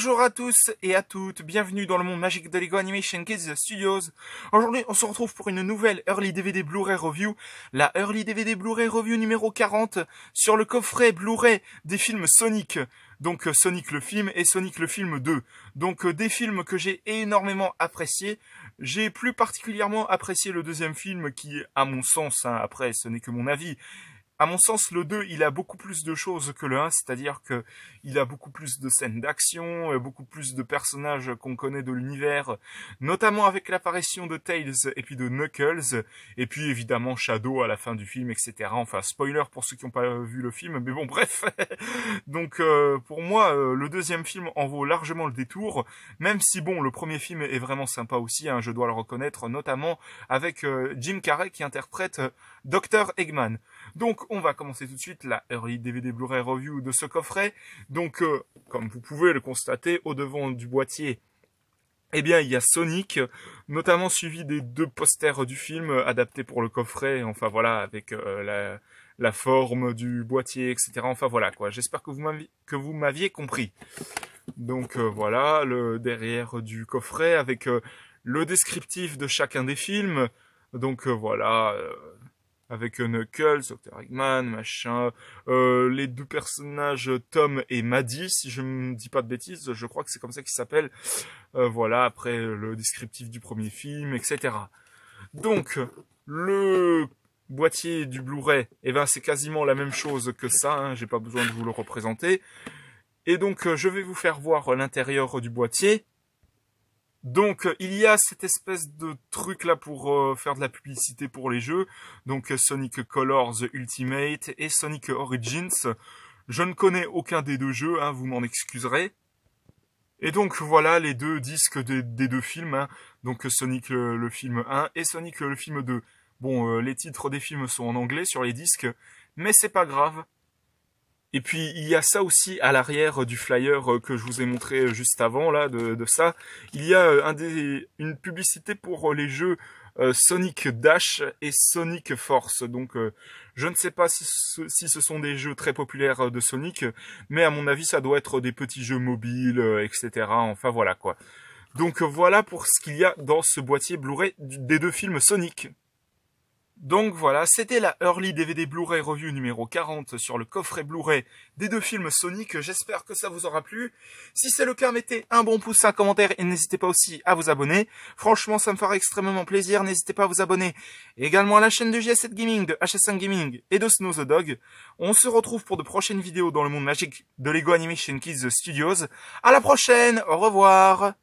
Bonjour à tous et à toutes, bienvenue dans le monde magique de Lego Animation Kids Studios. Aujourd'hui, on se retrouve pour une nouvelle Early DVD Blu-ray Review, la Early DVD Blu-ray Review numéro 40 sur le coffret Blu-ray des films Sonic. Donc Sonic le film et Sonic le film 2. Donc des films que j'ai énormément appréciés. J'ai plus particulièrement apprécié le deuxième film qui, à mon sens, après ce n'est que mon avis, à mon sens, le 2, il a beaucoup plus de choses que le 1, c'est-à-dire que il a beaucoup plus de scènes d'action, beaucoup plus de personnages qu'on connaît de l'univers, notamment avec l'apparition de Tails et puis de Knuckles, et puis évidemment Shadow à la fin du film, etc. Enfin, spoiler pour ceux qui n'ont pas vu le film, mais bon, bref. Donc, pour moi, le deuxième film en vaut largement le détour, même si, bon, le premier film est vraiment sympa aussi, hein, je dois le reconnaître, notamment avec Jim Carrey qui interprète Dr. Eggman. Donc, on va commencer tout de suite la Early DVD Blu-ray Review de ce coffret. Donc, comme vous pouvez le constater, au devant du boîtier, eh bien, il y a Sonic, notamment suivi des deux posters du film adaptés pour le coffret. Enfin, voilà, avec la forme du boîtier, etc. Enfin, voilà, quoi. J'espère que vous m'aviez compris. Donc, voilà, le derrière du coffret avec le descriptif de chacun des films. Donc, voilà... avec Knuckles, Dr. Eggman, machin, les deux personnages Tom et Maddie, si je ne dis pas de bêtises, je crois que c'est comme ça qu'ils s'appellent. Voilà, après le descriptif du premier film, etc. Donc, le boîtier du Blu-ray, eh ben c'est quasiment la même chose que ça, hein, j'ai pas besoin de vous le représenter. Et donc, je vais vous faire voir l'intérieur du boîtier. Donc, il y a cette espèce de truc là pour faire de la publicité pour les jeux. Donc, Sonic Colors Ultimate et Sonic Origins. Je ne connais aucun des deux jeux, hein, vous m'en excuserez. Et donc, voilà les deux disques des deux films. Hein. Donc, Sonic le film 1 et Sonic le film 2. Bon, les titres des films sont en anglais sur les disques, mais c'est pas grave. Et puis il y a ça aussi à l'arrière du flyer que je vous ai montré juste avant là de ça. Il y a une publicité pour les jeux Sonic Dash et Sonic Force. Donc je ne sais pas si ce sont des jeux très populaires de Sonic, mais à mon avis ça doit être des petits jeux mobiles, etc. Enfin voilà quoi. Donc voilà pour ce qu'il y a dans ce boîtier Blu-ray des deux films Sonic. Donc voilà, c'était la Early DVD Blu-ray Review numéro 40 sur le coffret Blu-ray des deux films Sonic. J'espère que ça vous aura plu. Si c'est le cas, mettez un bon pouce, un commentaire et n'hésitez pas aussi à vous abonner. Franchement, ça me fera extrêmement plaisir. N'hésitez pas à vous abonner également à la chaîne de JS7 Gaming, de HS5 Gaming et de Snow the Dog. On se retrouve pour de prochaines vidéos dans le monde magique de Lego Animation Kids Studios. À la prochaine, au revoir.